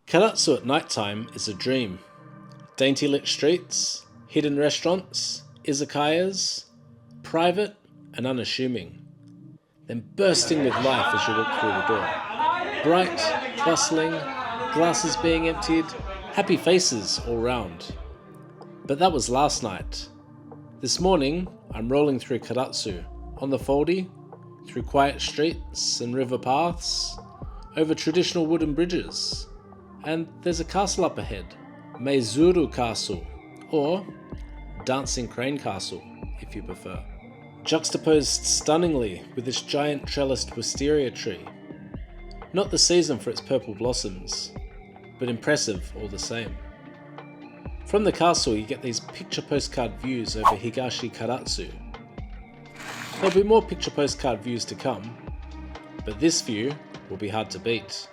Karatsu at nighttime is a dream. Dainty lit streets, hidden restaurants, izakayas, private and unassuming. Then bursting with life as you walk through the door. Bright, bustling, glasses being emptied, happy faces all round. But that was last night. This morning, I'm rolling through Karatsu, on the foldy, through quiet streets and river paths, over traditional wooden bridges. And there's a castle up ahead, Meizuru Castle, or Dancing Crane Castle, if you prefer. Juxtaposed stunningly with this giant trellised wisteria tree. Not the season for its purple blossoms, but impressive all the same. From the castle you get these picture postcard views over Higashi Karatsu. There'll be more picture postcard views to come, but this view will be hard to beat.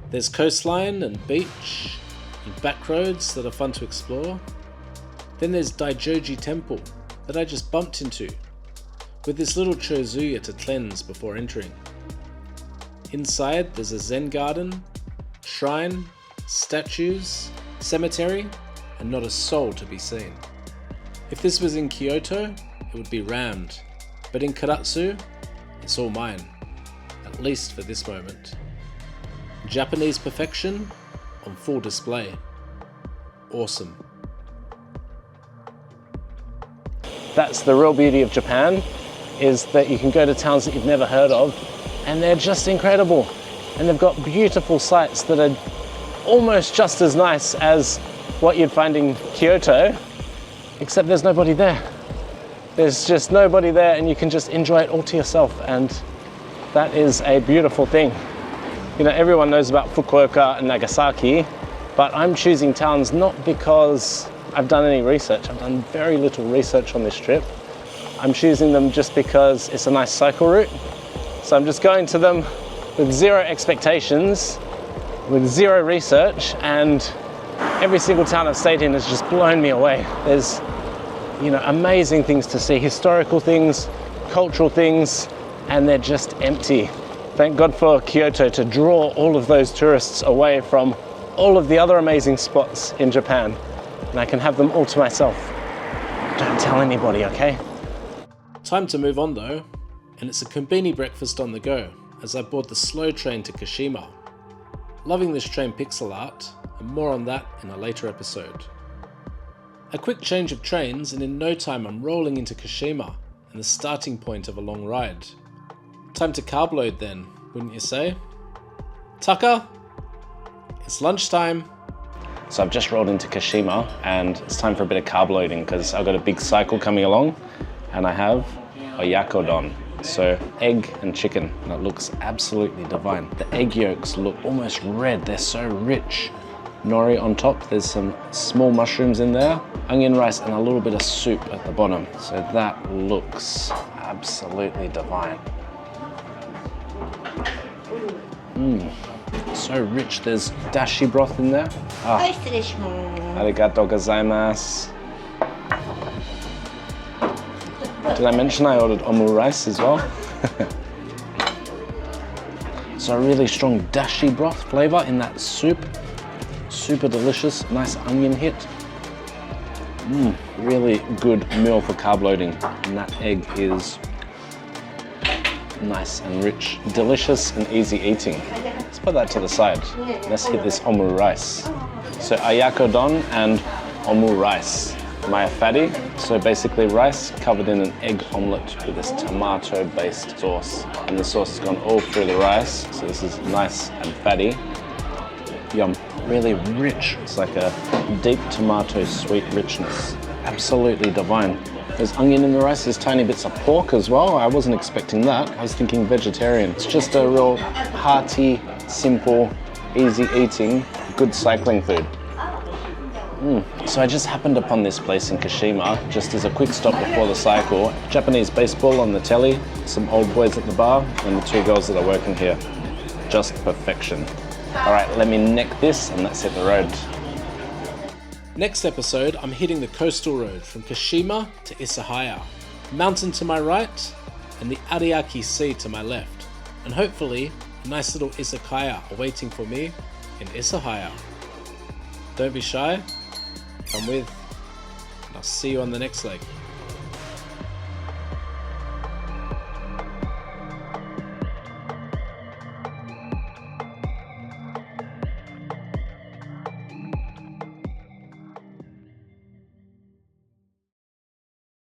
There's coastline and beach, and back roads that are fun to explore. Then there's Daijoji Temple that I just bumped into, with this little chozuya to cleanse before entering. Inside there's a Zen garden, shrine, statues, cemetery, and not a soul to be seen. If this was in Kyoto, it would be rammed, but in Karatsu, it's all mine, at least for this moment. Japanese perfection on full display. Awesome. That's the real beauty of Japan, is that you can go to towns that you've never heard of, and they're just incredible. And they've got beautiful sites that are almost just as nice as what you'd find in Kyoto, except there's nobody there. There's just nobody there, and you can just enjoy it all to yourself, and that is a beautiful thing. You know, everyone knows about Fukuoka and Nagasaki, but I'm choosing towns not because I've done any research. I've done very little research on this trip. I'm choosing them just because it's a nice cycle route. So I'm just going to them with zero expectations, with zero research, and every single town I've stayed in has just blown me away. There's, you know, amazing things to see, historical things, cultural things, and they're just empty. Thank God for Kyoto to draw all of those tourists away from all of the other amazing spots in Japan, and I can have them all to myself. Don't tell anybody, okay? Time to move on though, and it's a combini breakfast on the go as I board the slow train to Kashima. Loving this train pixel art, and more on that in a later episode. A quick change of trains, and in no time I'm rolling into Kashima and the starting point of a long ride. Time to carb load then, wouldn't you say? Tucker, it's lunchtime. So I've just rolled into Kashima and it's time for a bit of carb loading because I've got a big cycle coming along and I have a yakodon. So egg and chicken, and it looks absolutely divine. The egg yolks look almost red, they're so rich. Nori on top, there's some small mushrooms in there, onion rice and a little bit of soup at the bottom. So that looks absolutely divine. So rich. There's dashi broth in there. Arigatou gozaimasu. Did I mention I ordered omu rice as well? So a really strong dashi broth flavor in that soup. Super delicious, nice onion hit. Really good meal for carb loading. And that egg is nice and rich, delicious and easy eating. Let's put that to the side. Let's hit this omu rice. So ayakodon and omu rice. My fatty, so basically rice covered in an egg omelette with this tomato-based sauce. And the sauce has gone all through the rice, so this is nice and fatty. Yum, really rich. It's like a deep tomato sweet richness. Absolutely divine. There's onion in the rice, there's tiny bits of pork as well. I wasn't expecting that. I was thinking vegetarian. It's just a real hearty, simple, easy eating, good cycling food. So I just happened upon this place in Kashima, just as a quick stop before the cycle. Japanese baseball on the telly, some old boys at the bar, and the two girls that are working here. Just perfection. All right, let me neck this and let's hit the road. Next episode, I'm hitting the coastal road from Kashima to Isahaya. Mountain to my right, and the Ariake Sea to my left. And hopefully, a nice little izakaya awaiting for me in Isahaya. Don't be shy, come with, and I'll see you on the next leg.